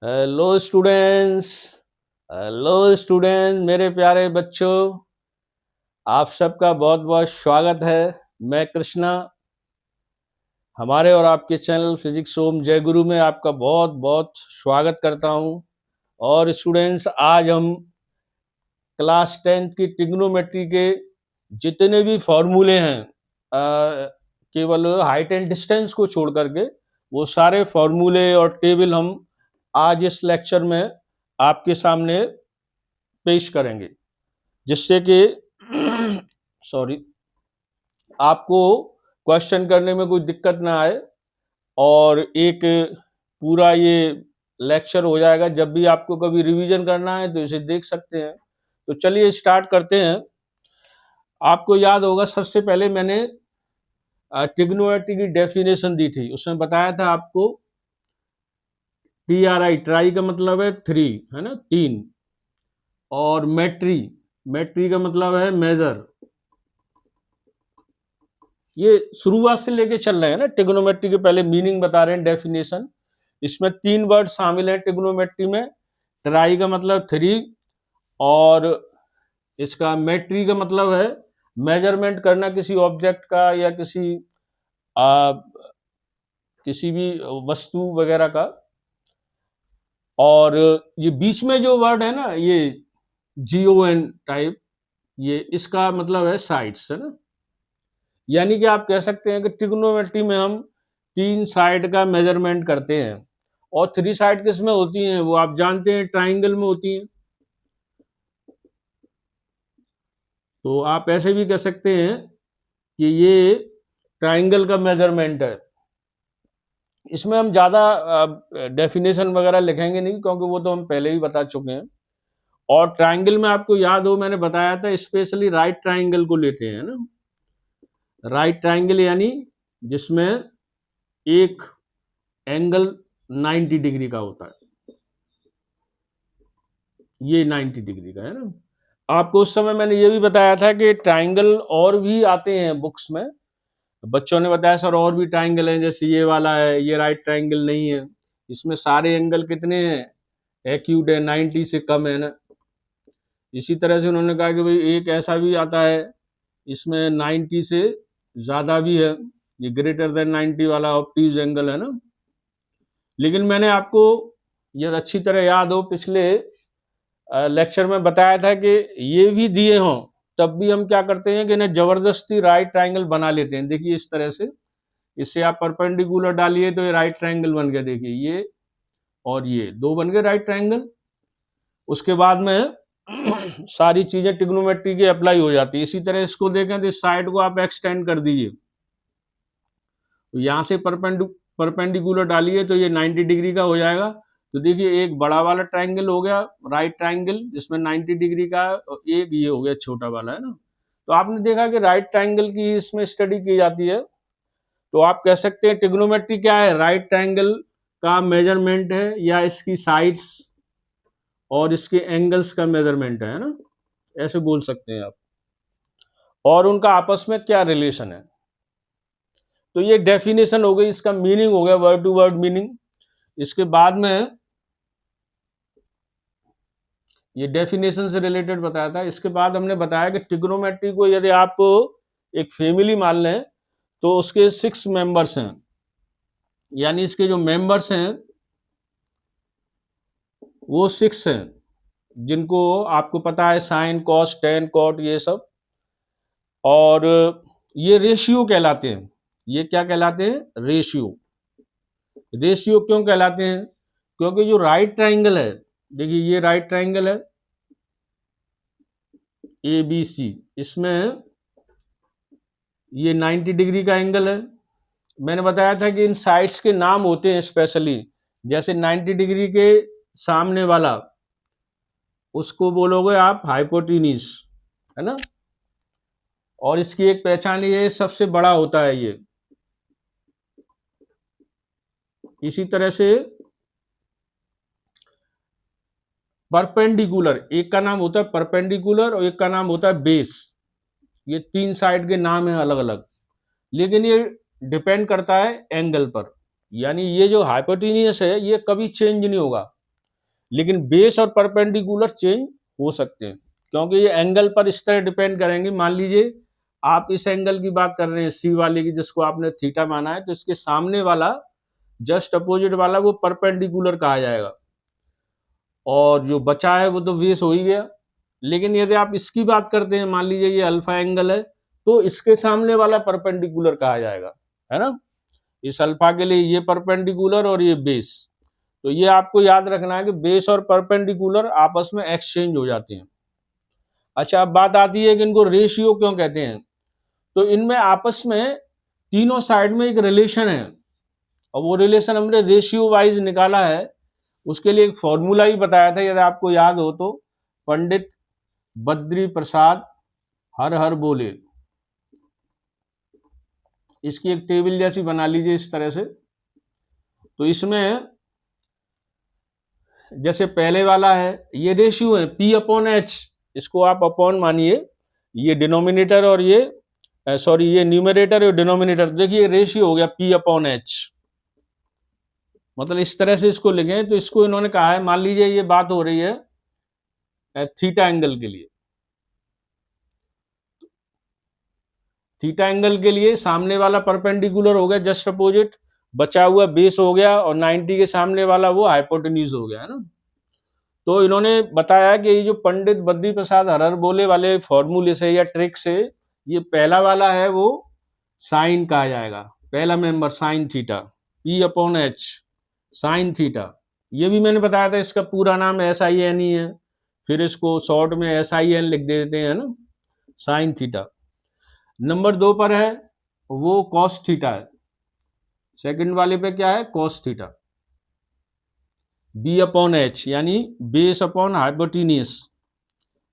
Hello students. Hello students, मेरे प्यारे बच्चों, आप सबका बहुत बहुत स्वागत है। मैं कृष्णा, हमारे और आपके चैनल फिजिक्स ओम जय गुरु में आपका बहुत बहुत स्वागत करता हूं। और स्टूडेंट्स, आज हम क्लास 10th की ट्रिग्नोमेट्री के जितने भी फॉर्मूले हैं, केवल हाइट एंड डिस्टेंस को छोड़ करके वो सारे फॉर्मूले और टेबल हम आज इस लेक्चर में आपके सामने पेश करेंगे, जिससे कि सॉरी, आपको क्वेश्चन करने में कोई दिक्कत ना आए और एक पूरा ये लेक्चर हो जाएगा। जब भी आपको कभी रिवीजन करना है तो इसे देख सकते हैं। तो चलिए स्टार्ट करते हैं। आपको याद होगा, सबसे पहले मैंने ट्रिग्नोमेट्री की डेफिनेशन दी थी। उसमें बताया था आपको TRI, ट्राई का मतलब है 3, है ना, 3। और मेट्री, मेट्री का मतलब है मेजर। ये शुरुआत से लेके चल रहे हैं ना, ट्रिग्नोमेट्री के पहले मीनिंग बता रहे हैं, डेफिनेशन। इसमें 3 वर्ड शामिल हैं ट्रिग्नोमेट्री में। ट्राई का मतलब 3, और इसका मेट्री का मतलब है मेजरमेंट करना किसी ऑब्जेक्ट का या किसी भी वस्तु वगैरह का। और ये बीच में जो वर्ड है ना, ये GON टाइप, ये इसका मतलब है साइड्स, है ना। यानी कि आप कह सकते हैं कि ट्रिग्नोमेट्री में हम 3 साइड का मेजरमेंट करते हैं। और 3 साइड किस में होती हैं वो आप जानते हैं, ट्राइंगल में होती हैं। तो आप ऐसे भी कह सकते हैं कि ये ट्राइंगल का मेजरमेंट है। इसमें हम ज़्यादा डेफिनेशन वगैरह लिखेंगे नहीं, क्योंकि वो तो हम पहले ही बता चुके हैं। और ट्राइंगल में आपको याद हो, मैंने बताया था स्पेशली राइट ट्राइंगल को लेते हैं ना। राइट ट्राइंगल यानी जिसमें एक एंगल 90 डिग्री का होता है। ये 90 डिग्री का है ना। आपको उस समय मैंने ये भी बताया था कि ट्राइंगल और भी आते हैं बुक्स में। बच्चों ने बताया सर और भी ट्राइंगल हैं, जैसे ये वाला है, ये राइट ट्राइंगल नहीं है, इसमें सारे एंगल कितने हैं, एक्यूट है, 90 से कम है ना। इसी तरह से उन्होंने कहा कि भाई एक ऐसा भी आता है, इसमें 90 से ज़्यादा भी है, ये ग्रेटर देन 90 वाला ऑब्ट्यूज एंगल है ना। लेकिन मैंने आपको ये अच्छी तरह याद हो, पिछले लेक्चर में बताया था कि ये भी दिए हों तब भी हम क्या करते हैं कि इन्हें जबरदस्ती राइट ट्राइंगल बना लेते हैं। देखिए इस तरह से, इससे आप परपेंडिकुलर डालिए तो ये राइट ट्राइंगल बन गया। देखिए ये और ये दो बन गए राइट ट्राइंगल। उसके बाद में सारी चीजें ट्रिग्नोमेट्री की अप्लाई हो जाती है। इसी तरह इसको देखें तो इस साइड को आप एक्सटेंड कर दीजिए, तो यहाँ से परपेंडिकुलर डालिए तो ये 90 डिग्री का हो जाएगा। तो देखिए एक बड़ा वाला ट्राइंगल हो गया राइट ट्राइंगल जिसमें 90 डिग्री का, और एक ये हो गया छोटा वाला, है ना। तो आपने देखा कि राइट ट्राइंगल की इसमें स्टडी की जाती है। तो आप कह सकते हैं ट्रिग्नोमेट्री क्या है, राइट ट्राइंगल का मेजरमेंट है, या इसकी साइड्स और इसके एंगल्स का मेजरमेंट है ना, ऐसे बोल सकते हैं आप। और उनका आपस में क्या रिलेशन है। तो ये डेफिनेशन हो गई, इसका मीनिंग हो गया, वर्ड टू वर्ड मीनिंग। इसके बाद में ये डेफिनेशन से रिलेटेड बताया था। इसके बाद हमने बताया कि ट्रिग्नोमेट्री को यदि आप एक फैमिली मान लें तो उसके 6 मेंबर्स हैं, यानी इसके जो मेंबर्स हैं वो 6 हैं, जिनको आपको पता है साइन, कॉस, टेन, कॉट, ये सब। और ये रेशियो कहलाते हैं। ये क्या कहलाते हैं, रेशियो। रेशियो क्यों कहलाते हैं, क्योंकि जो राइट ट्राइंगल है, देखिए ये राइट ट्राइंगल है ABC, इसमें ये 90 डिग्री का एंगल है। मैंने बताया था कि इन साइड्स के नाम होते हैं स्पेशली, जैसे 90 डिग्री के सामने वाला उसको बोलोगे आप हाइपोटेन्यूज, है ना। और इसकी एक पहचान ये सबसे बड़ा होता है ये। इसी तरह से परपेंडिकुलर, एक का नाम होता है परपेंडिकुलर और एक का नाम होता है बेस। ये 3 साइड के नाम है अलग अलग, लेकिन ये डिपेंड करता है एंगल पर। यानी ये जो हाइपोटेन्यूज है ये कभी चेंज नहीं होगा, लेकिन बेस और परपेंडिकुलर चेंज हो सकते हैं, क्योंकि ये एंगल पर इस तरह डिपेंड करेंगे। मान लीजिए आप इस एंगल की बात कर रहे हैं सी वाले की, जिसको आपने थीटा माना है, तो इसके सामने वाला जस्ट अपोजिट वाला वो परपेंडिकुलर कहा जाएगा, और जो बचा है वो तो बेस हो ही गया। लेकिन यदि आप इसकी बात करते हैं, मान लीजिए ये अल्फा एंगल है, तो इसके सामने वाला परपेंडिकुलर कहा जाएगा, है ना। इस अल्फा के लिए ये परपेंडिकुलर और ये बेस। तो ये आपको याद रखना है कि बेस और परपेंडिकुलर आपस में एक्सचेंज हो जाते हैं। अच्छा, अब बात आती है कि इनको रेशियो क्यों कहते हैं। तो इनमें आपस में तीनों साइड में एक रिलेशन है, और वो रिलेशन हमने रेशियो वाइज निकाला है। उसके लिए एक फॉर्मूला ही बताया था, यदि आपको याद हो तो, पंडित बद्री प्रसाद हर हर बोले। इसकी एक टेबल जैसी बना लीजिए इस तरह से। तो इसमें जैसे पहले वाला है, ये रेशियो है P अपॉन एच, इसको आप अपॉन मानिए, ये डिनोमिनेटर और ये सॉरी ये न्यूमरेटर और डिनोमिनेटर। देखिए रेशियो हो गया P अपॉन एच, मतलब इस तरह से इसको लिखें। तो इसको इन्होंने कहा है, मान लीजिए ये बात हो रही है थीटा एंगल के लिए। थीटा एंगल के लिए सामने वाला परपेंडिकुलर हो गया जस्ट अपोजिट, बचा हुआ बेस हो गया, और 90 के सामने वाला वो हाइपोटेन्यूज हो गया, है ना। तो इन्होंने बताया कि ये जो पंडित बद्री प्रसाद हरहर बोले वाले फॉर्मूले से या ट्रिक से, ये पहला वाला है वो साइन कहा जाएगा, पहला member sine theta, P upon h sine theta. ये भी मैंने बताया था, इसका पूरा नाम SIN ही है, फिर इसको शॉर्ट में SIN लिख देते हैं ना, साइन थीटा। नंबर 2 पर है वो कॉस थीटा है, सेकंड वाले पे क्या है, cos theta. B upon H यानी बेस अपॉन हाइपोटेन्यूज,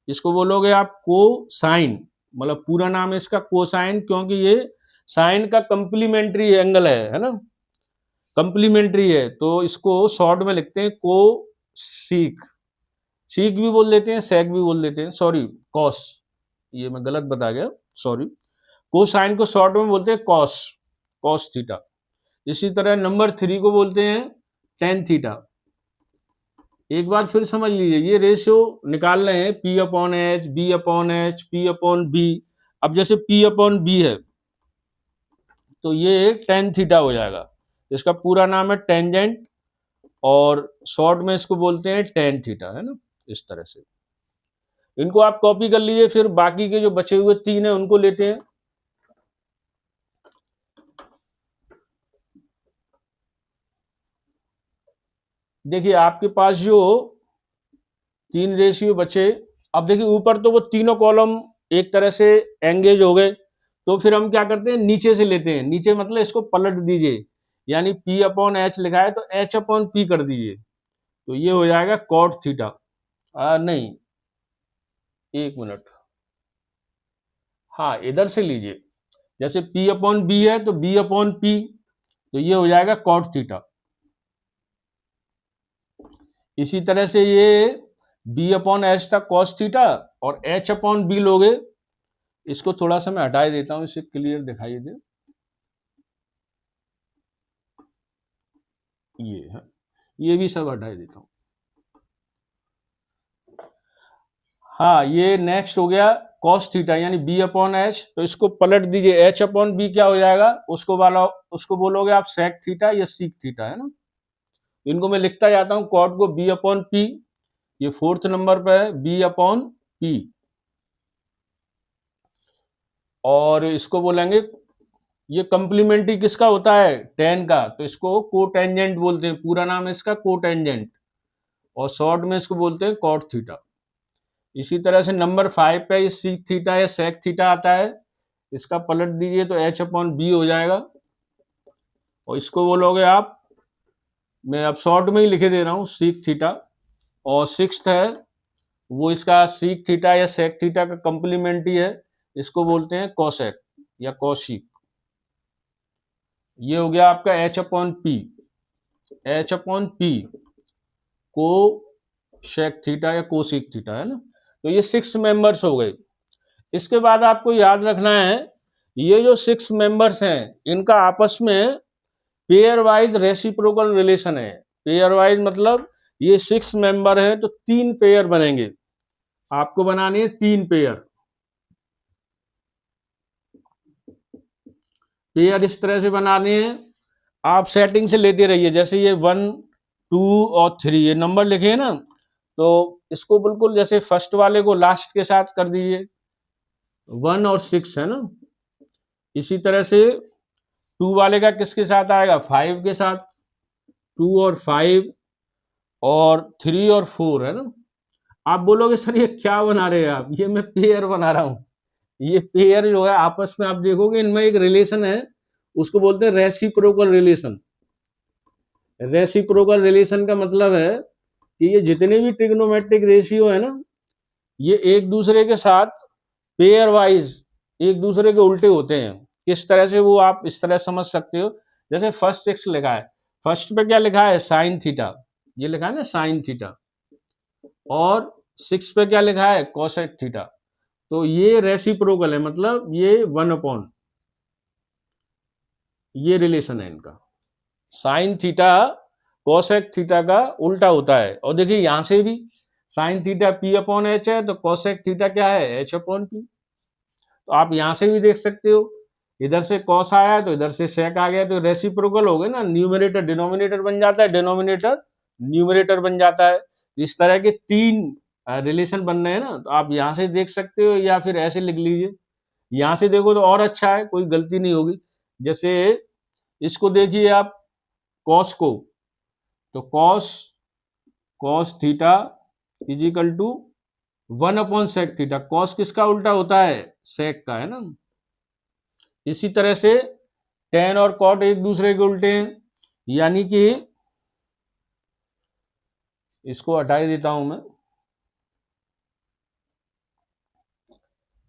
इसको बोलोगे आप को साइन, मतलब पूरा नाम है इसका कोसाइन, क्योंकि ये साइन का कंप्लीमेंट्री एंगल है ना, कंप्लीमेंट्री है। तो इसको शॉर्ट में लिखते हैं को सीक, सीक भी बोल देते हैं, सेक भी बोल देते हैं, सॉरी कॉस, ये मैं गलत बता गया, सॉरी। कोसाइन को शॉर्ट में बोलते हैं कॉस, कॉस थीटा। इसी तरह नंबर 3 को बोलते हैं टेन थीटा। एक बार फिर समझ लीजिए, ये रेशियो निकाल रहे हैं P upon H, B upon H, P upon B। अब जैसे P अपॉन B है, तो ये टेन थीटा हो जाएगा। इसका पूरा नाम है टेंजेंट, और शॉर्ट में इसको बोलते हैं टेन थीटा, है ना, इस तरह से। इनको आप कॉपी कर लीजिए। फिर बाकी के जो बचे हुए 3 हैं उनको लेते हैं। देखिए आपके पास जो 3 रेशियो बचे, अब देखिए ऊपर तो वो तीनों कॉलम एक तरह से एंगेज हो गए, तो फिर हम क्या करते हैं, नीचे से लेते हैं। नीचे मतलब इसको पलट दीजिए, यानी P अपॉन एच लिखा है तो H अपॉन P कर दीजिए, तो ये हो जाएगा कॉट थीटा। नहीं, एक मिनट, हाँ इधर से लीजिए, जैसे P अपॉन B है तो B अपॉन P, तो ये हो जाएगा कॉट थीटा। इसी तरह से ये B अपॉन एच था कॉस थीटा, और H अपॉन B लोगे, इसको थोड़ा सा मैं हटा देता हूं, इसे क्लियर दिखाई दे। ये है, ये भी सब हटा देता हूं। हाँ, ये नेक्स्ट हो गया कॉस थीटा यानी B अपॉन एच, तो इसको पलट दीजिए, H अपॉन B क्या हो जाएगा, उसको बोलोगे आप सेक थीटा या सीक थीटा, है ना। इनको मैं लिखता जाता हूं, कॉट को B अपॉन P, ये 4th नंबर पे है B अपॉन P, और इसको बोलेंगे, ये कंप्लीमेंट्री किसका होता है, टेन का, तो इसको कोटेंजेंट बोलते हैं, पूरा नाम है इसका कोटेंजेंट, और शॉर्ट में इसको बोलते हैं कॉट थीटा। इसी तरह से नंबर 5 पे ये सीक थीटा या सेक थीटा आता है, इसका पलट दीजिए तो H अपॉन B हो जाएगा, और इसको बोलोगे आप, मैं अब शॉर्ट में ही लिखे दे रहा हूं, सीक थीटा। और 6th है वो इसका सीक थीटा या सेक थीटा का कंप्लीमेंट्री है, इसको बोलते हैं कोसेक या कोशिक। ये हो गया आपका H upon P, H upon P को शेक थीटा या कोसिक थीटा, है ना। तो ये 6 मेंबर्स हो गए। इसके बाद आपको याद रखना है, ये जो 6 मेंबर्स हैं इनका आपस में पेयर वाइज रेसिप्रोकल रिलेशन है। पेयर वाइज मतलब ये 6 मेंबर हैं तो 3 पेयर बनेंगे, आपको बनाने हैं 3 पेयर। पेयर इस तरह से बनाने हैं, आप सेटिंग से लेते रहिए, जैसे ये 1 2 और 3 ये नंबर लिखे हैं ना, तो इसको बिल्कुल जैसे फर्स्ट वाले को लास्ट के साथ कर दीजिए, 1 और 6 है ना। इसी तरह से 2 वाले का किसके साथ आएगा, 5 के साथ, 2 और 5 और 3 और 4 है ना। आप बोलोगे सर ये क्या बना रहे हैं आप, ये मैं पेयर बना रहा हूँ। ये पेयर जो है आपस में आप देखोगे इनमें एक रिलेशन है, उसको बोलते हैं रेसिप्रोकल रिलेशन। रेसिप्रोकल रिलेशन का मतलब है कि ये जितने भी ट्रिग्नोमेट्रिक रेशियो है ना, ये एक दूसरे के साथ पेयर वाइज एक दूसरे के उल्टे होते हैं। किस तरह से, वो आप इस तरह समझ सकते हो, जैसे फर्स्ट 6 लिखा है, फर्स्ट पे क्या लिखा है, साइन थीटा, ये लिखा है ना साइन थीटा, और 6 पे क्या लिखा है, कोसेक थीटा। तो ये रेसिप्रोकल है, मतलब ये 1/, ये रिलेशन है इनका। साइन थीटा कोसेक थीटा का उल्टा होता है। और देखिए यहां से भी साइन थीटा P/H है, तो कोसेक थीटा क्या है, H/P। तो आप यहां से भी देख सकते हो, इधर से कॉस आया तो इधर से सेक आ गया, तो रेसिप्रोकल हो गए ना, न्यूमरेटर डिनोमिनेटर बन जाता है, डिनोमिनेटर न्यूमरेटर बन जाता है। इस तरह के 3 रिलेशन बन रहे हैं ना, तो आप यहां से देख सकते हो, या फिर ऐसे लिख लीजिए, यहां से देखो तो और अच्छा है, कोई गलती नहीं होगी। जैसे इसको देखिए आप, कॉस को, तो cos cos theta is equal to 1/sec theta. Cos किसका उल्टा होता है, सेक का, है ना। इसी तरह से टेन और कॉट एक दूसरे के उल्टे हैं, यानी कि इसको हटा ही देता हूं मैं,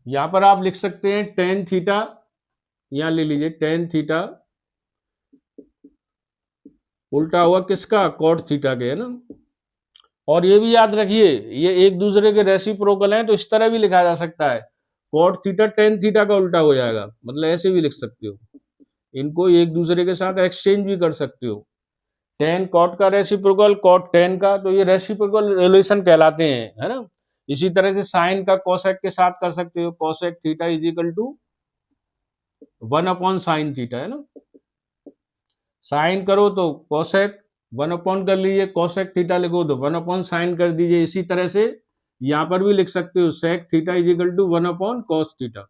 यहां पर आप लिख सकते हैं टेन थीटा, यहां ले लीजिए टेन थीटा उल्टा हुआ किसका, कॉट थीटा के, है ना। और ये भी याद रखिए, ये एक दूसरे के रेसिप्रोकल हैं, तो इस तरह भी लिखा जा सकता है, कॉट थीटा टेन थीटा का उल्टा हो जाएगा, मतलब ऐसे भी लिख सकते हो। इनको एक दूसरे के साथ एक्सचेंज भी कर सकते हो, टेन कॉट का रेसिप्रोकल, कॉट टेन का, तो ये रेसिप्रोकल रिलेशन कहलाते हैं, है ना। इसी तरह से साइन का कोसेक के साथ कर सकते हो, cosec theta is equal to 1/sin theta, है ना। साइन करो तो कोसेक 1/ कर लीजिए, कोसेक थीटा लिखो तो 1/sin कर दीजिए। इसी तरह से यहां पर भी लिख सकते हो, sec theta is equal to 1/cos theta.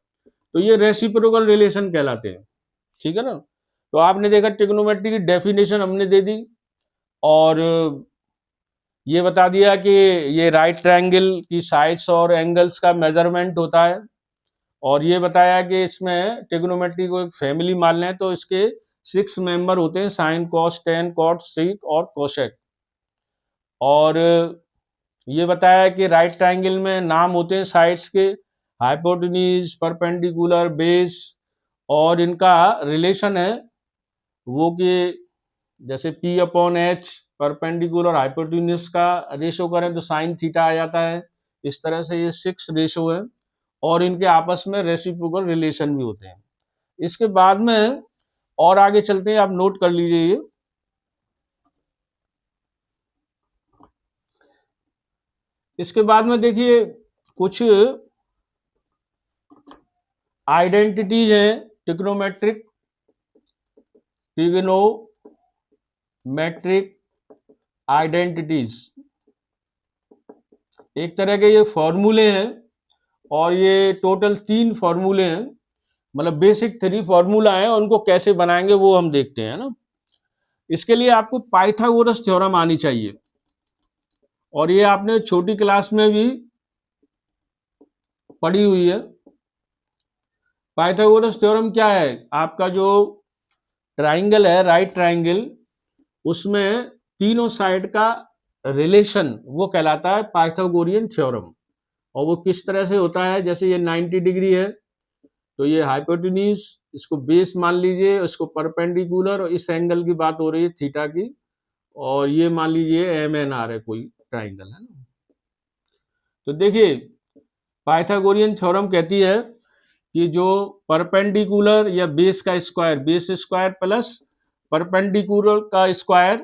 तो ये रेसिप्रोकल रिलेशन कहलाते हैं, ठीक है ना। तो आपने देखा ट्रिग्नोमेट्री की डेफिनेशन हमने दे दी, और ये बता दिया कि ये राइट ट्रायंगल की साइड्स और एंगल्स का मेजरमेंट होता है, और ये बताया कि इसमें ट्रिग्नोमेट्री को एक फैमिली मान लें तो इसके 6 मेंबर होते हैं, sine cos tan cot sec और कोसेक। और ये बताया कि राइट ट्रायंगल में नाम होते हैं साइड्स के, हाइपोटेन्यूज, परपेंडिकुलर, बेस, और इनका रिलेशन है वो कि जैसे P/H परपेंडिकुलर हाइपोटेन्यूज का रेशो करें तो साइन थीटा आ जाता है। इस तरह से ये 6 रेशो है, और इनके आपस में रेसिप्रोकल रिलेशन भी होते हैं। इसके बाद में और आगे चलते हैं, आप नोट कर लीजिए ये। इसके बाद में देखिए कुछ आइडेंटिटीज हैं ट्रिग्नोमेट्रिक आइडेंटिटीज, एक तरह के ये फॉर्मूले हैं, और ये टोटल 3 फॉर्मूले हैं, मतलब बेसिक 3 फॉर्मूला है, उनको कैसे बनाएंगे वो हम देखते हैं ना। इसके लिए आपको पाइथागोरस थ्योरम आनी चाहिए, और ये आपने छोटी क्लास में भी पढ़ी हुई है। पाइथागोरस थ्योरम क्या है, आपका जो ट्राइंगल है, राइट ट्राइंगल, उसमें तीनों साइड का रिलेशन वो कहलाता है पाइथागोरियन थ्योरम। और वो किस तरह से होता है, जैसे ये 90 डिग्री है, तो ये हाइपोटेन्यूज, इसको बेस मान लीजिए, इसको परपेंडिकुलर, और इस एंगल की बात हो रही है थीटा की, और ये मान लीजिए MNR है कोई ट्राइंगल, है ना। तो देखिए पाइथागोरियन थ्योरम कहती है कि जो परपेंडिकुलर या बेस का square, base square plus perpendicular का square,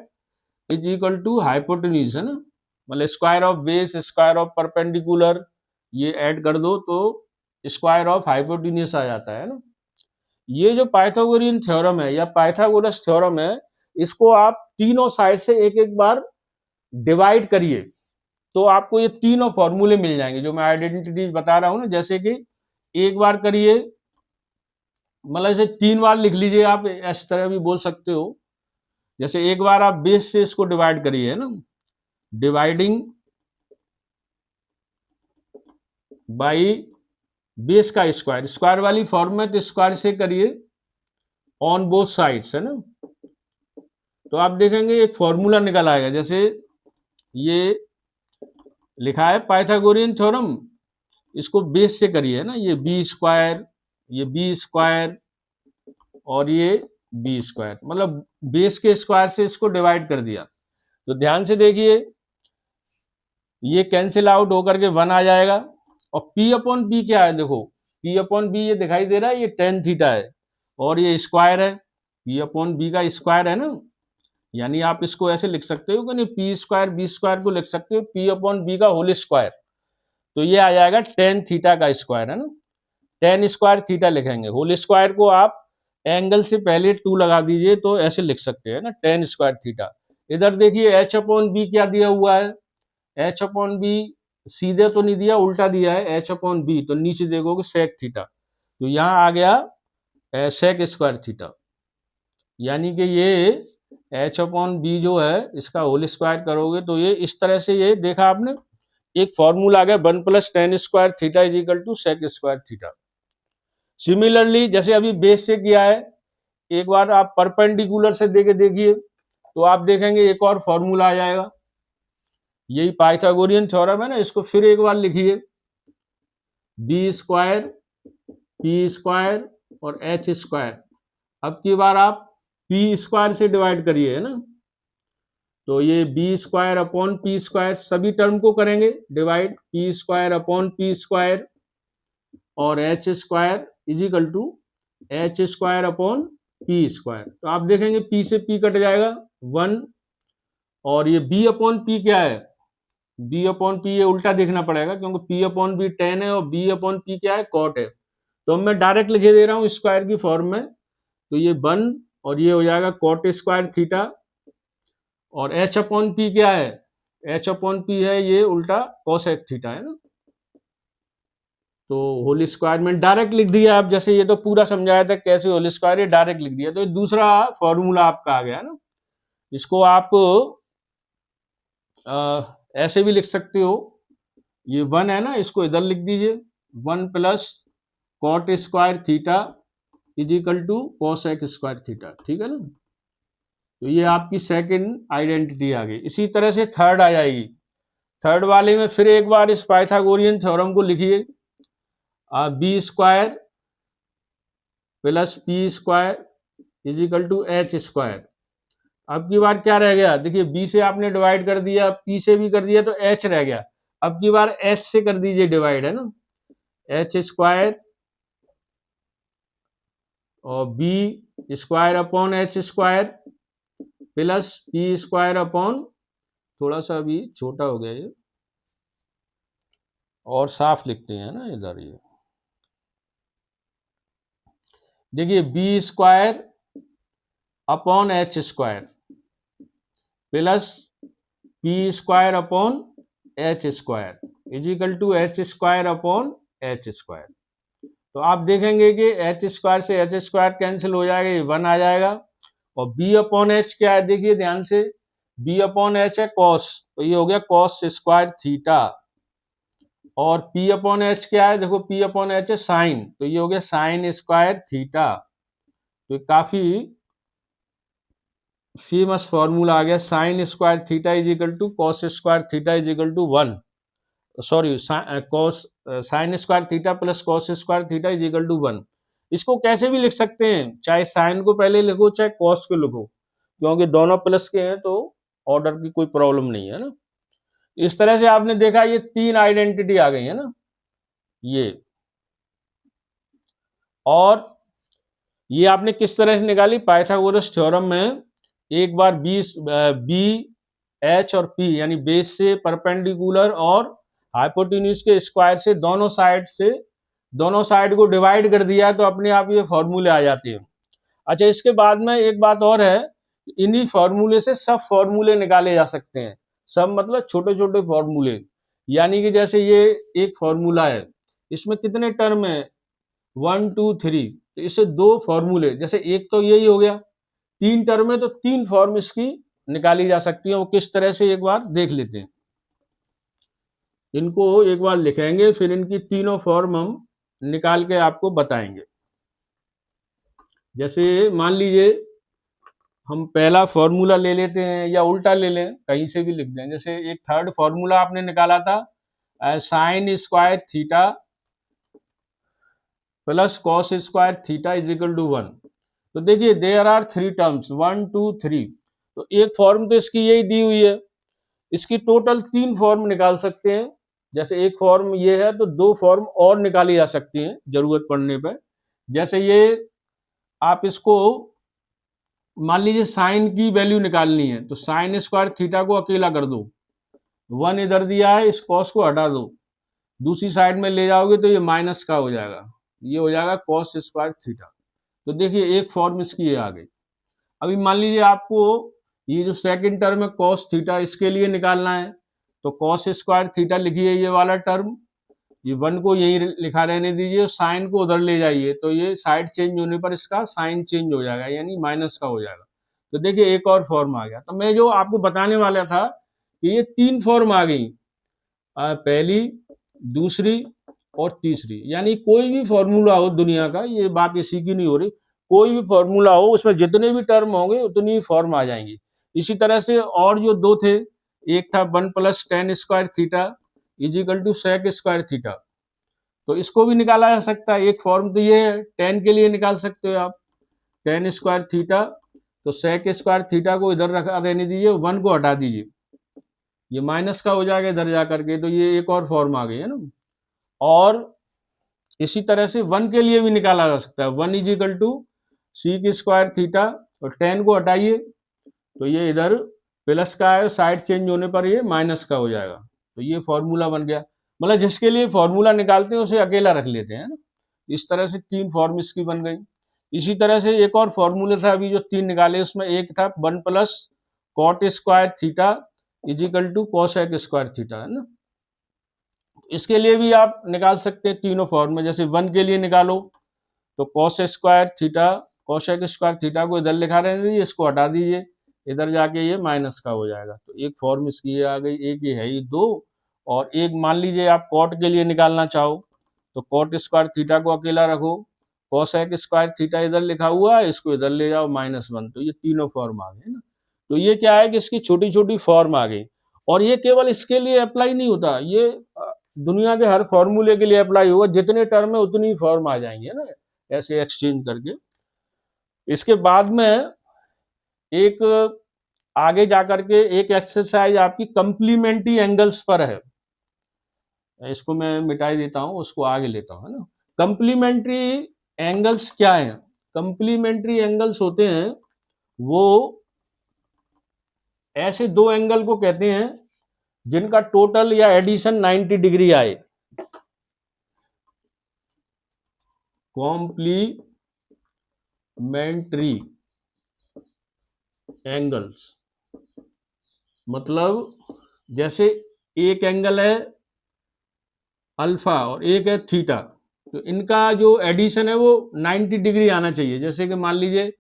is equal to hypotenuse, है ना, मतलब square of base, square of perpendicular, ये ऐड कर दो तो स्क्वायर ऑफ हाइपोटेन्यूज आ जाता है ना। ये जो पाइथागोरियन थ्योरम है या पाइथागोरस थ्योरम है, इसको आप तीनों साइड से एक एक बार डिवाइड करिए तो आपको ये तीनों फॉर्मूले मिल जाएंगे जो मैं आइडेंटिटी बता रहा हूं ना। जैसे कि एक बार करिए, मतलब इसे 3 बार लिख लीजिए, आप इस तरह भी बोल सकते हो। जैसे एक बार आप बेस से इसको डिवाइड करिए, है ना, डिवाइडिंग बाई बेस का स्क्वायर, स्क्वायर वाली फॉर्म में तो स्क्वायर से करिए ऑन बोथ साइड्स, है ना। तो आप देखेंगे एक फॉर्मूला निकल आएगा। जैसे ये लिखा है पाइथागोरियन थ्योरम, इसको बेस से करिए, है ना, ये बी स्क्वायर, ये बी स्क्वायर और ये बी स्क्वायर, मतलब बेस के स्क्वायर से इसको डिवाइड कर दिया। तो ध्यान से देखिए, ये कैंसिल आउट होकर के 1 आ जाएगा। और P अपॉन बी क्या है, देखो P अपॉन बी ये दिखाई दे रहा है, ये टेन थीटा है और ये स्क्वायर है, P अपॉन बी का स्क्वायर है ना। यानी आप इसको ऐसे लिख सकते हो कि नहीं, पी स्क्वायर बी स्क्वायर को लिख सकते हो P अपॉन बी का होल स्क्वायर, तो ये आ जाएगा टेन थीटा का स्क्वायर, है ना। टेन स्क्वायर थीटा लिखेंगे, होल स्क्वायर को आप एंगल से पहले 2 लगा दीजिए तो ऐसे लिख सकते हैं ना, टेन स्क्वायर थीटा। इधर देखिए एच अपॉन बी क्या दिया हुआ है, एच अपॉन बी सीधे तो नहीं दिया, उल्टा दिया है एच अपॉन बी, तो नीचे देखोगे सेक थीटा, तो यहाँ आ गया सेक स्क्वायर थीटा। यानी कि ये एच अपॉन बी जो है इसका होल स्क्वायर करोगे तो ये इस तरह से, ये देखा आपने, एक फॉर्मूला आ गया 1 plus tan square theta is equal to sec square theta. Similarly जैसे अभी बेस से किया है, एक बार आप परपेंडिकुलर से देके देखिए तो आप देखेंगे एक और फॉर्मूला आ जाएगा। यही पाइथागोरियन थ्योरम है ना, इसको फिर एक बार लिखिए, बी स्क्वायर पी स्क्वायर और एच स्क्वायर। अब की बार आप पी स्क्वायर से डिवाइड करिए, है ना, तो ये B square upon P square, सभी टर्म को करेंगे divide, P square upon P square और H square is equal to H square upon P square. तो आप देखेंगे पी से पी कट जाएगा 1, और ये बी अपॉन पी क्या है, बी अपॉन पी ये उल्टा देखना पड़ेगा क्योंकि पी अपॉन बी टेन है और बी अपॉन पी क्या है, कॉट है। तो मैं डायरेक्ट लिखे दे रहा हूँ स्क्वायर की फॉर्म में, तो ये 1 और ये हो जाएगा कॉट स्क्वायर थीटा, और एच अपॉन पी क्या है, एच अपॉन पी है ये उल्टा कोसेक थीटा, है ना। तो होल स्क्वायर में डायरेक्ट लिख दिया आप, जैसे ये तो पूरा समझाया था कैसे होल स्क्वायर, ये डायरेक्ट लिख दिया, तो ये दूसरा फॉर्मूला आपका आ गया ना। इसको आप ऐसे भी लिख सकते हो, ये 1 है ना, इसको इधर लिख दीजिए, 1 plus cot square theta is equal to cosec square theta, ठीक है ना। तो ये आपकी सेकंड आइडेंटिटी आ गई। इसी तरह से थर्ड आ जाएगी। थर्ड वाले में फिर एक बार इस पाइथागोरियन थ्योरम को लिखिए, B square plus P square is equal to H square. अब की बार क्या रह गया, देखिए बी से आपने डिवाइड कर दिया, पी से भी कर दिया, तो एच रह गया। अब की बार एच से कर दीजिए डिवाइड, है ना, एच स्क्वायर और B square upon H square plus P square upon, थोड़ा सा भी छोटा हो गया ये, और साफ लिखते हैं ना इधर, ये देखिए B square upon H square plus P square upon H square is equal to H square upon H square. तो आप देखेंगे कि एच स्क्वायर से एच स्क्वायर कैंसिल हो जाएगा, ये 1 आ जाएगा। और बी अपॉन एच क्या है, देखिए ध्यान से, बी अपॉन एच है कॉस, तो ये हो गया कॉस स्क्वायर थीटा। और पी अपॉन एच क्या है, देखो पी अपॉन एच है साइन, तो ये हो गया साइन स्क्वायर थीटा। तो काफी फेमस फॉर्मूला आ गया, sine square theta is equal to cos square theta is equal to 1, sorry cos sine square theta plus cos square theta is equal to 1। इसको कैसे भी लिख सकते हैं, चाहे साइन को पहले लिखो चाहे कॉस को लिखो, क्योंकि दोनों प्लस के हैं तो ऑर्डर की कोई प्रॉब्लम नहीं है ना। इस तरह से आपने देखा ये 3 आइडेंटिटी आ गई है ना ये। और ये आपने किस तरह से निकाली, पाइथागोरस थ्योरम में एक बार बी एच और पी यानी बेस से परपेंडिकुलर और हाइपोटेन्यूज के स्क्वायर से दोनों साइड को डिवाइड कर दिया तो अपने आप ये फॉर्मूले आ जाते हैं। अच्छा, इसके बाद में एक बात और है, इन्हीं फॉर्मूले से सब फॉर्मूले निकाले जा सकते हैं। सब मतलब छोटे छोटे फॉर्मूले, यानी कि जैसे ये एक फॉर्मूला है, इसमें कितने टर्म है, 1 2 3, तो इससे दो फॉर्मूले, जैसे एक तो यही हो गया, 3 टर्म है तो 3 फॉर्म इसकी निकाली जा सकती है। वो किस तरह से एक बार देख लेते हैं, इनको एक बार लिखेंगे फिर इनकी तीनों फॉर्म हम निकाल के आपको बताएंगे। जैसे मान लीजिए हम पहला फॉर्मूला ले लेते हैं या उल्टा ले लें, कहीं से भी लिख दें। जैसे एक थर्ड फॉर्मूला आपने निकाला था, sine square theta plus cos square theta is equal to 1। तो देखिए देयर आर 3 टर्म्स 1 2 3, तो एक फॉर्म तो इसकी यही दी हुई है, इसकी टोटल 3 फॉर्म निकाल सकते हैं। जैसे एक फॉर्म ये है तो 2 फॉर्म और निकाली जा सकती हैं जरूरत पड़ने पर। जैसे ये आप इसको मान लीजिए साइन की वैल्यू निकालनी है तो साइन स्क्वायर थीटा को अकेला कर दो, 1 इधर दिया है, इस कॉस को हटा दो, दूसरी साइड में ले जाओगे तो ये माइनस का हो जाएगा, ये हो जाएगा कॉस स्क्वायर थीटा। तो देखिए एक फॉर्म इसकी ये आ गई। अभी मान लीजिए आपको ये जो सेकंड टर्म है कॉस थीटा, इसके लिए निकालना है तो कॉस स्क्वायर थीटा लिखिए ये वाला टर्म, ये 1 को यही लिखा रहने दीजिए, साइन को उधर ले जाइए तो ये साइड चेंज होने पर इसका साइन चेंज हो जाएगा यानी माइनस का हो जाएगा। तो देखिए एक और फॉर्म आ गया। तो मैं जो आपको बताने वाला था कि ये 3 फॉर्म आ गई, पहली, दूसरी और तीसरी, यानी कोई भी फॉर्मूला हो दुनिया का, ये बात इसी की नहीं हो रही, कोई भी फॉर्मूला हो उसमें जितने भी टर्म होंगे उतनी ही फॉर्म आ जाएंगी। इसी तरह से और जो दो थे, एक था 1 + tan square theta is equal to sec square theta, तो इसको भी निकाला जा सकता है। एक फॉर्म तो ये है, tan के लिए निकाल सकते हो आप, tan स्क्वायर थीटा, तो sec स्क्वायर थीटा को इधर रखा रहने दीजिए, 1 को हटा दीजिए, ये माइनस का हो जाएगा इधर जा करके, तो ये एक और फॉर्म आ गई है ना। और इसी तरह से 1 के लिए भी निकाला जा सकता है, 1 is equal to sec square theta, और tan को हटाइए तो ये इधर प्लस का है, साइड चेंज होने पर ये माइनस का हो जाएगा, तो ये फॉर्मूला बन गया। मतलब जिसके लिए फॉर्मूला निकालते हैं उसे अकेला रख लेते हैं ना। इस तरह से 3 फॉर्म इसकी बन गई। इसी तरह से एक और फॉर्मूला था अभी जो 3 निकाले, उसमें एक था 1 + cot square theta is equal to cosec square theta, है ना। इसके लिए भी आप निकाल सकते हैं तीनों फॉर्म में। जैसे 1 के लिए निकालो तो cos square theta, cosec square theta को इधर लिखा रहने दीजिए, इसको हटा दीजिए, इधर जाके ये माइनस का हो जाएगा। तो एक फॉर्म इसकी ये आ गई, एक ये है, ये 2। और एक मान लीजिए आप कॉट के लिए निकालना चाहो तो कॉट स्क्वायर थीटा को अकेला रखो, cosec स्क्वायर थीटा इधर लिखा हुआ है, इसको इधर ले जाओ, -1। तो ये तीनों फॉर्म आ गए ना। तो ये क्या है कि इसकी छोटी छोटी फॉर्म आ गई। और ये केवल इसके लिए अप्लाई नहीं होता, ये दुनिया के हर फॉर्मूले के लिए अप्लाई होगा, जितने टर्म है उतनी फॉर्म आ जाएंगे ना, ऐसे एक्सचेंज करके। इसके बाद में एक आगे जाकर के एक एक्सरसाइज आपकी कंप्लीमेंट्री एंगल्स पर है, इसको मैं मिटाई देता हूं, उसको आगे लेता हूं, है ना। कंप्लीमेंट्री एंगल्स क्या है? कंप्लीमेंट्री एंगल्स होते हैं वो ऐसे दो एंगल को कहते हैं जिनका टोटल या एडिशन 90 डिग्री आए। कॉम्प्लीमेंट्री एंगल्स मतलब जैसे एक एंगल है अल्फा और एक है थीटा, तो इनका जो एडिशन है वो 90 डिग्री आना चाहिए। जैसे कि मान लीजिए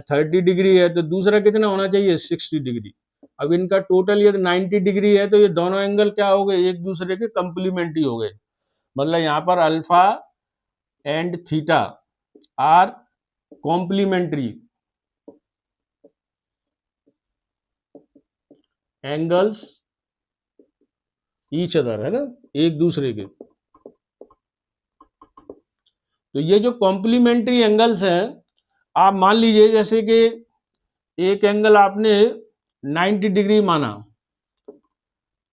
30 डिग्री है तो दूसरा कितना होना चाहिए, 60 डिग्री। अब इनका टोटल ये 90 डिग्री है तो ये दोनों एंगल क्या हो गए, एक दूसरे के कंप्लीमेंट्री हो गए। मतलब यहाँ पर alpha and theta are complementary angles each other, है ना, एक दूसरे के। तो ये जो कॉम्प्लीमेंट्री एंगल्स हैं, आप मान लीजिए जैसे कि एक एंगल आपने 90 डिग्री माना,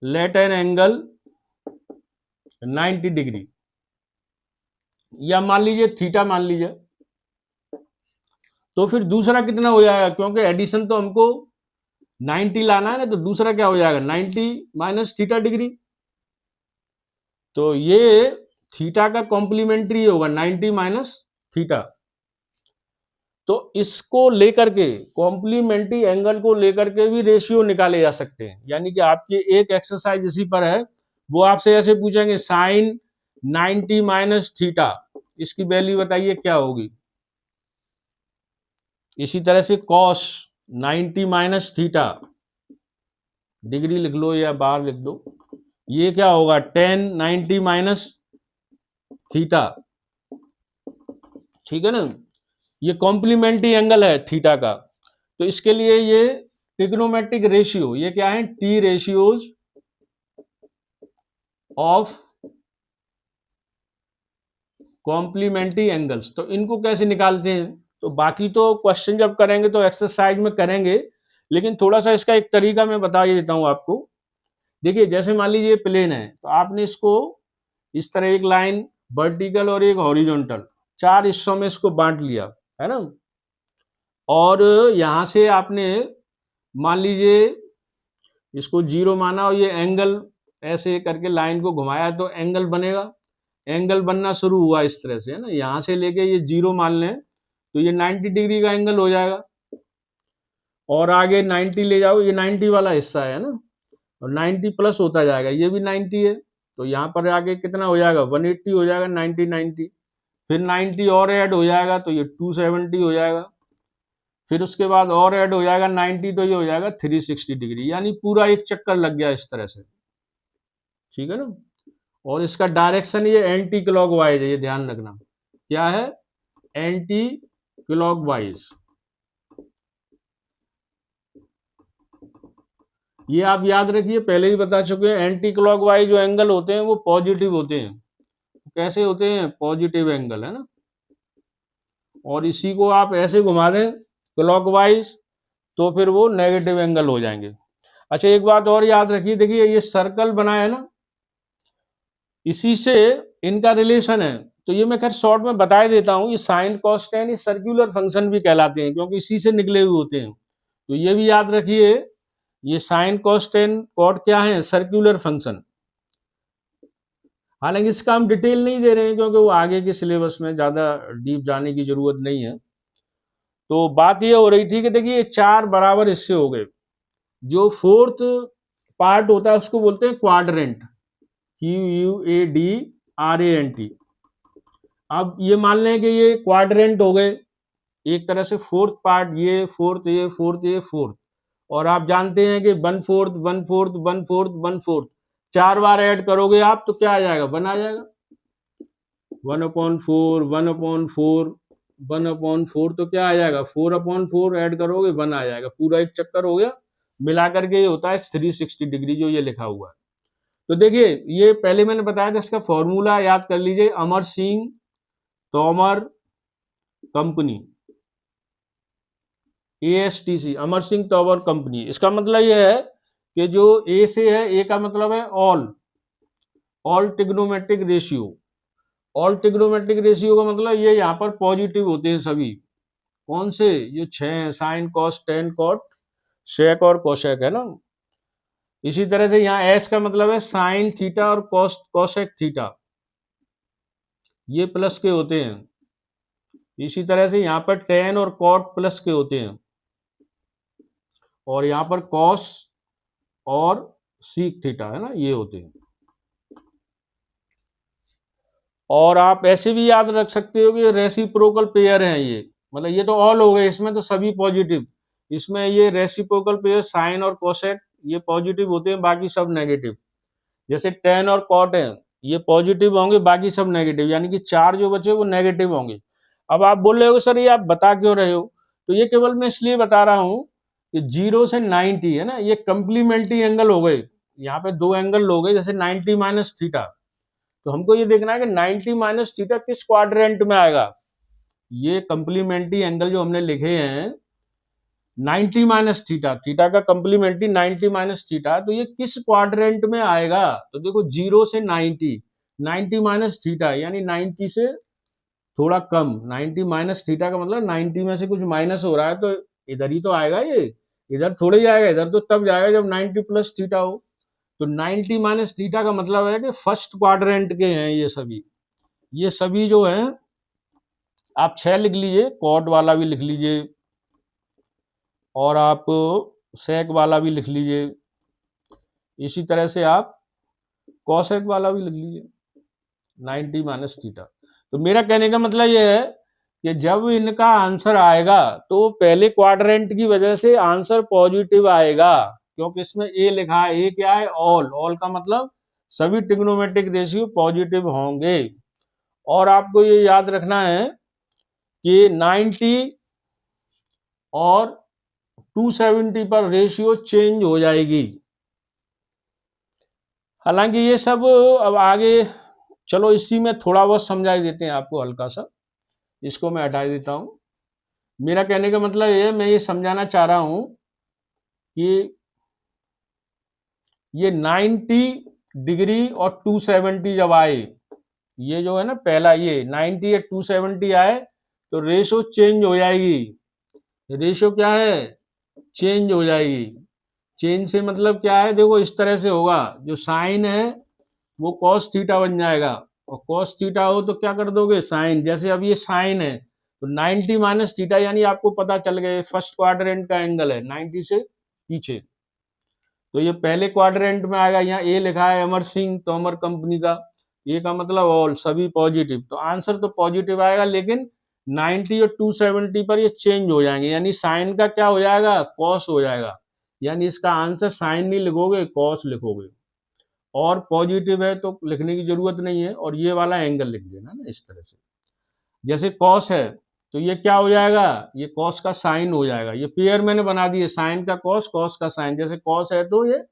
लेट एन एंगल 90 डिग्री, या मान लीजिए थीटा मान लीजिए, तो फिर दूसरा कितना हो जाएगा, क्योंकि एडिशन तो हमको 90 लाना है ना, तो दूसरा क्या हो जाएगा 90 माइनस थीटा डिग्री। तो ये थीटा का कॉम्प्लीमेंट्री होगा 90 माइनस थीटा। तो इसको लेकर के कॉम्प्लीमेंट्री एंगल को लेकर के भी रेशियो निकाले जा सकते हैं। यानी कि आपकी एक एक्सरसाइज इसी पर है, वो आपसे ऐसे पूछेंगे साइन 90 माइनस थीटा, इसकी वैल्यू बताइए क्या होगी। इसी तरह से कॉस 90 माइनस थीटा, डिग्री लिख लो या बार लिख दो, ये क्या होगा टेन 90 माइनस थीटा। ठीक है ना, ये कॉम्प्लीमेंट्री एंगल है थीटा का। तो इसके लिए ये ट्रिग्नोमेट्रिक रेशियो, ये क्या है T ratios of complementary angles. तो इनको कैसे निकालते हैं, तो बाकी तो क्वेश्चन जब करेंगे तो एक्सरसाइज में करेंगे, लेकिन थोड़ा सा इसका एक तरीका मैं बता ही देता हूं आपको। देखिए जैसे मान लीजिए प्लेन है, तो आपने इसको इस तरह एक लाइन वर्टिकल और एक हॉरिजॉन्टल, चार हिस्सों में इसको बांट लिया है ना, और यहां से आपने मान लीजिए इसको जीरो माना और ये एंगल ऐसे करके लाइन को घुमाया तो एंगल बनेगा। एंगल बनना शुरू हुआ इस तरह से है ना, यहां से लेके ये जीरो मान लें तो ये 90 डिग्री का एंगल हो जाएगा। और आगे 90 ले जाओ, ये 90 वाला हिस्सा है ना, और 90 प्लस होता जाएगा, ये भी 90 है, तो यहाँ पर आगे कितना हो जाएगा 180 हो जाएगा, 90 90 फिर 90 और ऐड हो जाएगा तो ये 270 हो जाएगा, फिर उसके बाद और ऐड हो जाएगा 90 तो ये हो जाएगा 360 डिग्री, यानी पूरा एक चक्कर लग गया इस तरह से। ठीक है ना, और इसका डायरेक्शन ये एंटी क्लॉकवाइज है, ये ध्यान रखना क्या है एंटी क्लॉकवाइज। ये आप याद रखिए, पहले ही बता चुके हैं, एंटी क्लॉकवाइज जो एंगल होते हैं वो पॉजिटिव होते हैं। कैसे होते हैं पॉजिटिव एंगल है ना, और इसी को आप ऐसे घुमा दें क्लॉकवाइज तो फिर वो नेगेटिव एंगल हो जाएंगे। अच्छा एक बात और याद रखिए, देखिए ये सर्कल बना है ना, इसी से इनका रिलेशन है, तो ये मैं खैर शॉर्ट में बता देता हूं, ये साइन कॉस टेन ये सर्कुलर फंक्शन भी कहलाते हैं क्योंकि इसी से निकले हुए होते हैं। तो ये भी याद रखिए, ये साइन कॉस टेन कॉट क्या है सर्कुलर फंक्शन। हालांकि इसका हम डिटेल नहीं दे रहे हैं क्योंकि वो आगे के सिलेबस में ज्यादा डीप जाने की जरूरत नहीं है। तो बात ये हो रही थी कि देखिए चार बराबर हिस्से हो गए, जो फोर्थ पार्ट होता है उसको बोलते हैं क्वाड्रेंट, QUADRANT। अब ये मान लें कि ये क्वाड्रेंट हो गए, एक तरह से फोर्थ पार्ट, ये फोर्थ ये फोर्थ ये फोर्थ, और आप जानते हैं कि 1/4 1/4 1/4 1/4 चार बार ऐड करोगे आप तो क्या आ जाएगा 1 आ जाएगा, 1/4 1/4 1/4 तो क्या आ जाएगा 4/4 ऐड करोगे 1 आ जाएगा, पूरा एक चक्कर हो गया। मिला करके ये होता है 360 डिग्री जो ये लिखा हुआ है। तो देखिए ये पहले मैंने बताया था, इसका फॉर्मूला याद कर लीजिए, Amar Singh Tomar company, ASTC Amar Singh Tomar company. इसका मतलब ये है कि जो ए से है, ए का मतलब है all trigonometric ratio. All trigonometric ratio का मतलब ये यहाँ पर पॉजिटिव होते हैं सभी, कौन से जो 6 हैं, sine cos tan cot sec और कोसेक है ना। इसी तरह से यहाँ एस का मतलब है साइन थीटा और कोसेक थीटा, ये प्लस के होते हैं। इसी तरह से यहाँ पर टेन और कॉट प्लस के होते हैं, और यहाँ पर कॉस और सीक थीटा है ना, ये होते हैं। और आप ऐसे भी याद रख सकते हो कि रेसिप्रोकल पेयर हैं ये, मतलब ये तो ऑल हो गए, इसमें तो सभी पॉजिटिव, इसमें ये रेसिप्रोकल पेयर साइन और कोसेक ये पॉजिटिव होते हैं, बाकी सब नेगेटिव। जैसे टेन और कॉट है ये पॉजिटिव होंगे, बाकी सब नेगेटिव, यानी कि चार जो बचे वो नेगेटिव होंगे। अब आप बोल रहे हो सर ये आप बता क्यों रहे हो, तो ये केवल मैं इसलिए बता रहा हूं कि 0 से 90 है ना, ये कंप्लीमेंट्री एंगल हो गए, यहाँ पे दो एंगल हो गए, जैसे 90 माइनस थीटा, तो हमको ये देखना है कि 90 माइनस थीटा किस क्वाड्रेंट में आएगा। ये कंप्लीमेंट्री एंगल जो हमने लिखे हैं 90 माइनस थीटा, थीटा का कंप्लीमेंट्री 90 माइनस थीटा, तो ये किस क्वाड्रेंट में आएगा। तो देखो 0 से 90, 90 माइनस थीटा यानी 90 से थोड़ा कम, 90 माइनस थीटा का मतलब 90 में से कुछ माइनस हो रहा है तो इधर ही तो आएगा ये, इधर थोड़े जाएगा, इधर तो तब जाएगा जब 90 प्लस थीटा हो। तो 90 माइनस थीटा का मतलब है कि फर्स्ट क्वाड्रेंट के हैं ये सभी जो हैं। आप 6 लिख लीजिए, कॉट वाला भी लिख लीजिए, और आप सेक वाला भी लिख लीजिए, इसी तरह से आप कॉसेक वाला भी लिख लीजिए 90 माइनस थीटा। तो मेरा कहने का मतलब ये है कि जब इनका आंसर आएगा तो पहले क्वाड्रेंट की वजह से आंसर पॉजिटिव आएगा, क्योंकि इसमें ए लिखा है। ए क्या है? ऑल का मतलब सभी ट्रिग्नोमेट्रिक रेशियो पॉजिटिव होंगे। और आपको ये याद रखना है कि 90 और 270 पर रेशियो चेंज हो जाएगी। हालांकि ये सब अब आगे चलो इसी में थोड़ा बहुत समझाई देते हैं आपको, हल्का सा इसको मैं हटा देता हूं। मेरा कहने का मतलब ये, मैं ये समझाना चाह रहा हूं कि ये 90 डिग्री और 270 जब आए, ये जो है ना पहला, ये 90 या 270 आए तो रेशो चेंज हो जाएगी। रेशो क्या है? चेंज हो जाएगी। चेंज से मतलब क्या है? देखो इस तरह से होगा, जो साइन है वो कॉस थीटा बन जाएगा, और कॉस थीटा हो तो क्या कर दोगे? साइन। जैसे अब ये साइन है तो 90 माइनस थीटा, यानी आपको पता चल गया फर्स्ट क्वाड्रेंट का एंगल है 90 से पीछे, तो ये पहले क्वाड्रेंट में आएगा। यहाँ ए लिखा है अमर सिंह तोमर कंपनी का, ए का मतलब ऑल, सभी पॉजिटिव, तो आंसर तो पॉजिटिव आएगा, लेकिन 90 और 270 पर ये चेंज हो जाएंगे, यानी साइन का क्या हो जाएगा? कॉस हो जाएगा। यानी इसका आंसर साइन नहीं लिखोगे, कॉस लिखोगे। और पॉजिटिव है तो लिखने की जरूरत नहीं है, और ये वाला एंगल लिख देना ना इस तरह से। जैसे कॉस है तो ये क्या हो जाएगा? ये कॉस का साइन हो जाएगा। ये पेयर मैंने बना दिए, साइन का कॉस, कॉस का साइन। जैसे कॉस है तो ये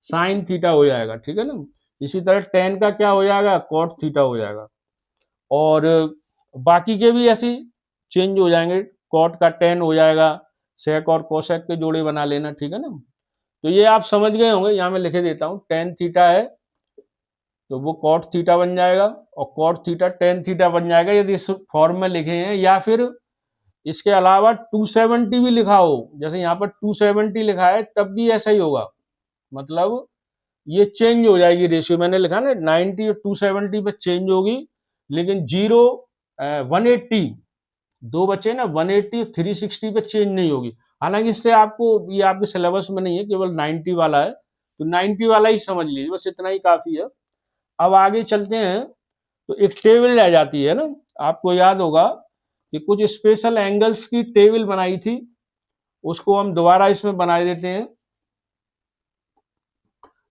साइन थीटा हो जाएगा, ठीक है ना। इसी तरह टेन का क्या हो जाएगा? कॉट थीटा हो जाएगा। और बाकी के भी ऐसे चेंज हो जाएंगे, कॉट का टेन हो जाएगा, सेक और कोसेक के जोड़े बना लेना, ठीक है ना। तो ये आप समझ गए होंगे, यहाँ मैं लिखे देता हूँ। टेन थीटा है तो वो कॉट थीटा बन जाएगा, और कॉट थीटा टेन थीटा बन जाएगा यदि इस फॉर्म में लिखे हैं। या फिर इसके अलावा 270 भी लिखा हो, जैसे यहाँ पर 270 लिखा है, तब भी ऐसा ही होगा। मतलब ये चेंज हो जाएगी रेशियो, मैंने लिखा ना 90 और 270 पे चेंज होगी, लेकिन 180 दो बचे ना, 180 360 पे चेंज नहीं होगी। हालांकि इससे आपको, ये आपके सिलेबस में नहीं है, केवल 90 वाला है, तो 90 वाला ही समझ लीजिए, बस इतना ही काफी है। अब आगे चलते हैं तो एक टेबल आ जाती है ना, आपको याद होगा कि कुछ स्पेशल एंगल्स की टेबल बनाई थी, उसको हम दोबारा इसमें बना देते हैं।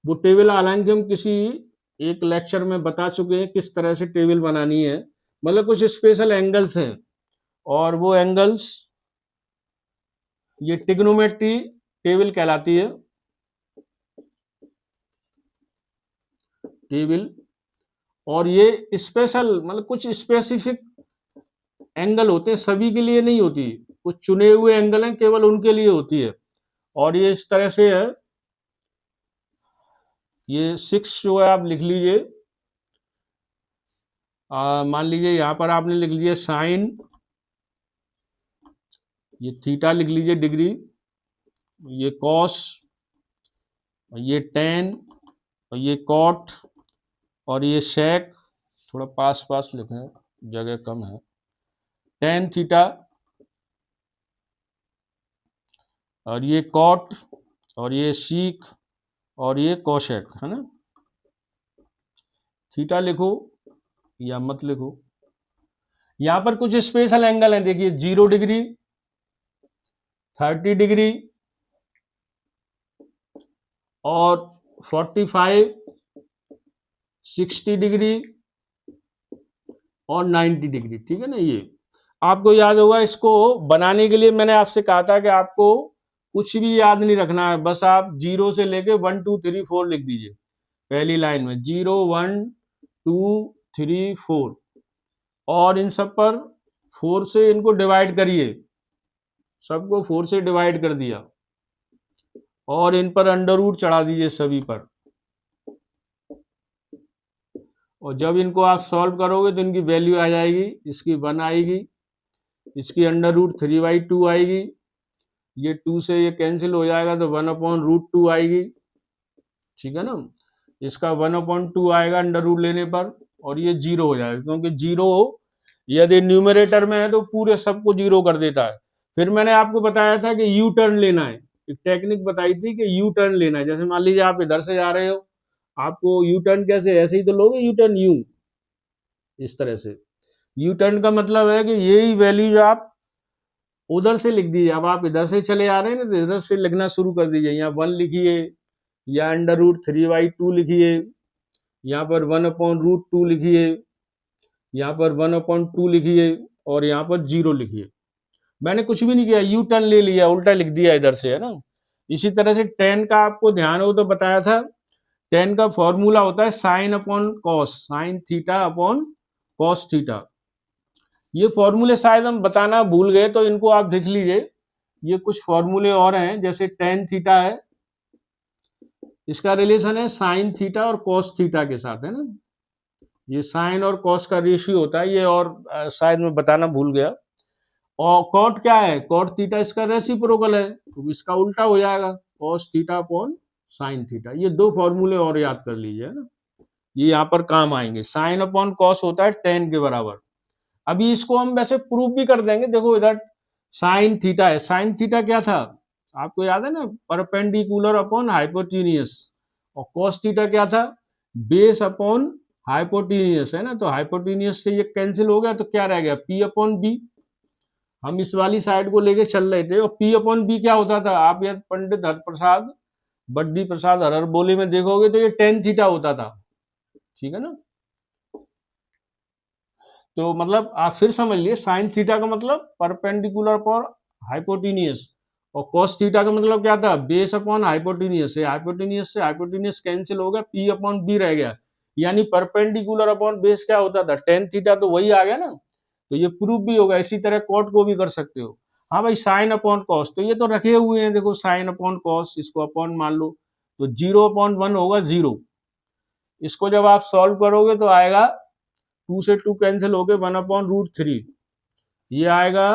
वो टेबल हालांकि हम किसी एक लेक्चर में बता चुके हैं किस तरह से टेबल बनानी है। मतलब कुछ स्पेशल एंगल्स हैं, और वो एंगल्स ये ट्रिग्नोमेट्री टेबल कहलाती है। टेबल, और ये स्पेशल मतलब कुछ स्पेसिफिक एंगल होते हैं, सभी के लिए नहीं होती, कुछ चुने हुए एंगल हैं, केवल उनके लिए होती है। और ये इस तरह से है, ये 6 जो है आप लिख लीजिए। मान लीजिए यहाँ पर आपने लिख लिया साइन, ये थीटा लिख लीजिए डिग्री, ये कॉस, ये टेन, और ये कॉट, और ये सेक, थोड़ा पास पास लिखें, जगह कम है, टेन थीटा, और ये कॉट, और ये सीक, और ये कोशेक, है ना। थीटा लिखो या मत लिखो। यहां पर कुछ स्पेशल एंगल हैं, देखिए 0 डिग्री, 30 डिग्री, और 45, 60 डिग्री, और 90 डिग्री, ठीक है ना। ये आपको याद होगा, इसको बनाने के लिए मैंने आपसे कहा था कि आपको कुछ भी याद नहीं रखना है, बस आप 0 से लेके 1 2 3 4 लिख दीजिए पहली लाइन में, 0 1 2 3 4, और इन सब पर 4 से इनको डिवाइड करिए, सबको 4 से डिवाइड कर दिया, और इन पर अंडर रूट चढ़ा दीजिए सभी पर। और जब इनको आप सॉल्व करोगे तो इनकी वैल्यू आ जाएगी, इसकी 1 आएगी, इसकी अंडर रूट 3/2 आएगी, ये 2 से ये कैंसिल हो जाएगा तो 1/√2 आएगी, ठीक है ना। इसका 1/2 आएगा अंडर रूट लेने पर, और ये 0 हो जाएगा, क्योंकि 0 यदि न्यूमरेटर में है तो पूरे सबको 0 कर देता है। फिर मैंने आपको बताया था कि यू टर्न लेना है, एक टेक्निक बताई थी कि यू टर्न लेना है। जैसे मान लीजिए आप इधर से जा रहे हो, आपको यू टर्न कैसे, ऐसे ही तो लोगे यू टर्न, यू, इस तरह से। यू टर्न का मतलब है कि यही वैल्यू आप उधर से लिख दीजिए। अब आप इधर से चले आ रहे हैं ना, तो इधर से लिखना शुरू कर दीजिए। यहाँ 1 लिखिए, या अंडर रूट 3/2 लिखिए, यहाँ पर 1/√2 लिखिए, यहाँ पर 1/2 लिखिए, और यहाँ पर 0 लिखिए। मैंने कुछ भी नहीं किया, यू टर्न ले लिया, उल्टा लिख दिया इधर से, है ना। इसी तरह से टेन का आपको ध्यान हो तो बताया था, टेन का फॉर्मूला होता है sine upon cos, sine theta upon cos theta. ये फॉर्मूले शायद हम बताना भूल गए, तो इनको आप देख लीजिए। ये कुछ फॉर्मूले और हैं, जैसे टेन थीटा है, इसका रिलेशन है साइन थीटा और कॉस थीटा के साथ, है ना। ये साइन और कॉस का रेशियो होता है ये, और शायद मैं बताना भूल गया। और कॉट क्या है, कॉट थीटा इसका रेसिप्रोकल है, तो इसका उल्टा हो जाएगा, cos theta upon sine theta. ये दो फॉर्मूले और याद कर लीजिए, है ना, ये यहाँ पर काम आएंगे। साइन अपॉन कॉस होता है टेन के बराबर। अभी इसको हम वैसे प्रूव भी कर देंगे। देखो इधर साइन थीटा है, साइन थीटा क्या था आपको याद है ना, परपेंडिकुलर अपॉन हाइपोटेनियस। और कॉस थीटा क्या था, बेस अपॉन हाइपोटेनियस, है ना। तो हाइपोटेनियस से ये कैंसिल हो गया, तो क्या रह गया, पी अपॉन बी। हम इस वाली साइड को लेके चल रहे थे, और पी अपॉन बी क्या होता था, आप यार पंडित हरप्रसाद बड्डी प्रसाद हररबोली में देखोगे तो ये टेन थीटा होता था, ठीक है ना। तो मतलब आप फिर समझ लिए, साइन थीटा का मतलब परपेंडिकुलर अपॉन हाइपोटेनियस, और कॉस थीटा का मतलब क्या था, बेस अपॉन हाइपोटेनियस। से हाइपोटेनियस कैंसिल हो गया, पी अपॉन बी रह गया। यानी परपेंडिकुलर अपॉन बेस क्या होता था, टेन थीटा, तो वही आ गया ना। तो ये प्रूफ भी होगा। इसी तरह कॉट को भी कर सकते हो। हाँ भाई, साइन अपॉन कॉस तो ये तो रखे हुए हैं, देखो साइन अपॉन कॉस, इसको अपॉन मान लो, तो 0/1 होगा 0। इसको जब आप सॉल्व करोगे तो आएगा, 2 से 2 कैंसिल हो गए, 1/√3। ये आएगा,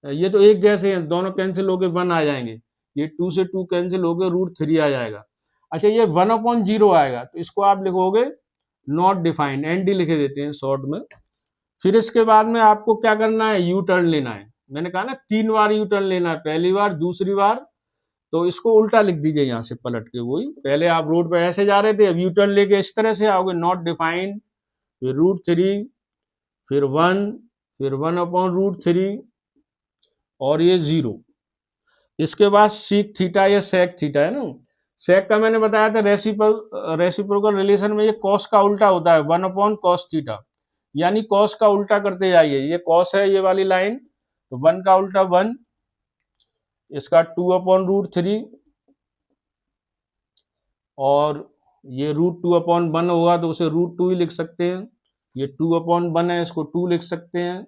ये तो एक जैसे हैं, दोनों कैंसिल हो गए 1 आ जाएंगे। ये 2 से 2 कैंसिल हो गए, √3 आ जाएगा। अच्छा, ये 1/0 आएगा, तो इसको आप लिखोगे नॉट डिफाइंड, एनडी लिखे देते हैं शॉर्ट में। फिर इसके बाद में आपको क्या करना है, यू टर्न लेना है। मैंने कहा ना 3 बार यू टर्न लेना है, पहली बार, दूसरी बार। तो इसको उल्टा लिख दीजिए यहाँ से पलट के, वही पहले आप रोड पे ऐसे जा रहे थे, अब यू टर्न लेके इस तरह से आओगे, नॉट डिफाइंड, फिर √3, फिर 1, फिर 1/√3, और ये 0। इसके बाद सीक थीटा या सेक थीटा, है ना। सेक का मैंने बताया था रेसिप्रोकल रिलेशन में ये कॉस का उल्टा होता है, 1/cos थीटा। यानी कॉस का उल्टा करते जाइए, ये कॉस है ये वाली लाइन, तो 1 का उल्टा 1, इसका 2/√3, और ये √2/1 होगा तो उसे √2 ही लिख सकते हैं। ये 2/1 है, इसको 2 लिख सकते हैं।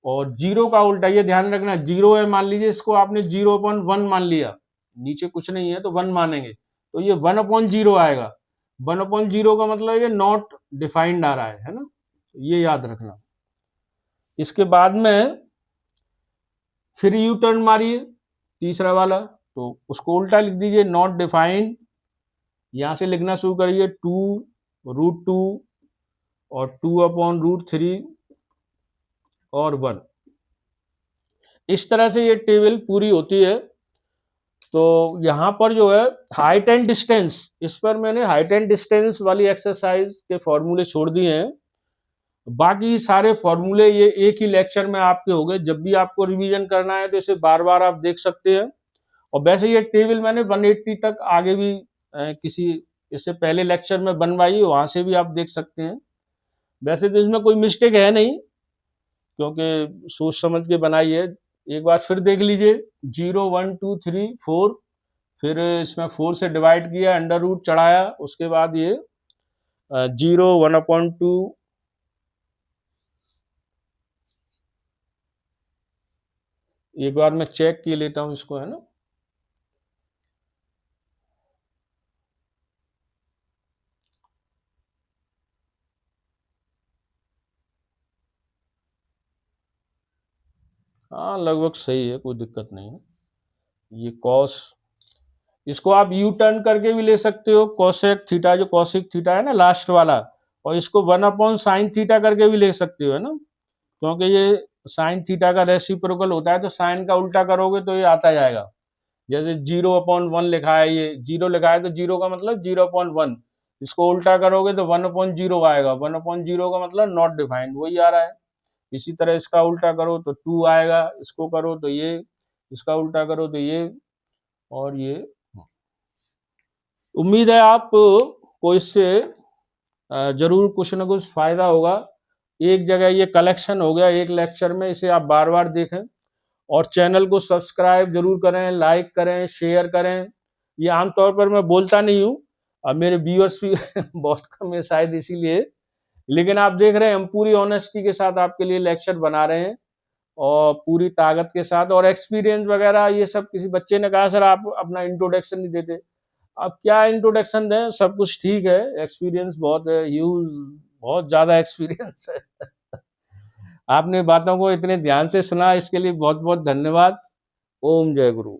और 0 का उल्टा, ये ध्यान रखना, 0 है मान लीजिए, इसको आपने 0/1 मान लिया, नीचे कुछ नहीं है तो 1 मानेंगे, तो ये 1/0 आएगा। 1/0 का मतलब ये नॉट डिफाइंड आ रहा है ना, ये याद रखना। इसके बाद में फिर यू टर्न मारिए, तीसरा वाला, तो उसको उल्टा लिख दीजिए, नॉट डिफाइंड। यहां से लिखना शुरू करिए, 2√2, और 2/√3, और 1। इस तरह से ये टेबल पूरी होती है। तो यहाँ पर जो है हाइट एंड डिस्टेंस, इस पर मैंने हाइट एंड डिस्टेंस वाली एक्सरसाइज के फॉर्मूले छोड़ दिए हैं। बाकी सारे फॉर्मूले ये एक ही लेक्चर में आपके हो गए। जब भी आपको रिवीजन करना है तो इसे बार बार आप देख सकते हैं। और वैसे ये टेबल मैंने 180 तक आगे भी किसी इससे पहले लेक्चर में बनवाई, वहां से भी आप देख सकते हैं। वैसे तो इसमें कोई मिस्टेक है नहीं, क्योंकि सोच समझ के बनाई है। एक बार फिर देख लीजिए, 0, 1, 2, 3, 4, फिर इसमें 4 से डिवाइड किया, अंडर रूट चढ़ाया, उसके बाद ये 0, 1/2, एक बार मैं चेक किए लेता हूं इसको, है ना। हाँ, लगभग सही है, कोई दिक्कत नहीं है। ये कॉस, इसको आप यू टर्न करके भी ले सकते हो, कोसेक थीटा, जो कोसिक थीटा है ना लास्ट वाला, और इसको 1/sin थीटा करके भी ले सकते हो, है ना, क्योंकि ये साइन थीटा का रेसिप्रोकल होता है, तो साइन का उल्टा करोगे तो ये आता जाएगा। जैसे 0/1 लिखा है, ये 0 लिखा है तो 0 का मतलब 0/1, इसको उल्टा करोगे तो 1/0 आएगा, 1/0 का मतलब नॉट डिफाइंड, वही आ रहा है। इसी तरह इसका उल्टा करो तो 2 आएगा, इसको करो तो ये, इसका उल्टा करो तो ये, और ये। उम्मीद है आपको इससे जरूर कुछ ना कुछ फायदा होगा। एक जगह ये कलेक्शन हो गया एक लेक्चर में, इसे आप बार बार देखें, और चैनल को सब्सक्राइब जरूर करें, लाइक करें, शेयर करें। ये आमतौर पर मैं बोलता नहीं हूँ, अब मेरे व्यूअर्स भी बहुत कम है शायद इसीलिए, लेकिन आप देख रहे हैं हम पूरी ऑनेस्टी के साथ आपके लिए लेक्चर बना रहे हैं, और पूरी ताकत के साथ, और एक्सपीरियंस वगैरह ये सब। किसी बच्चे ने कहा सर आप अपना इंट्रोडक्शन नहीं देते, अब क्या इंट्रोडक्शन दें, सब कुछ ठीक है, एक्सपीरियंस बहुत है, ह्यूज, बहुत ज्यादा एक्सपीरियंस है। आपने बातों को इतने ध्यान से सुना, इसके लिए बहुत बहुत धन्यवाद। ओम जय गुरु।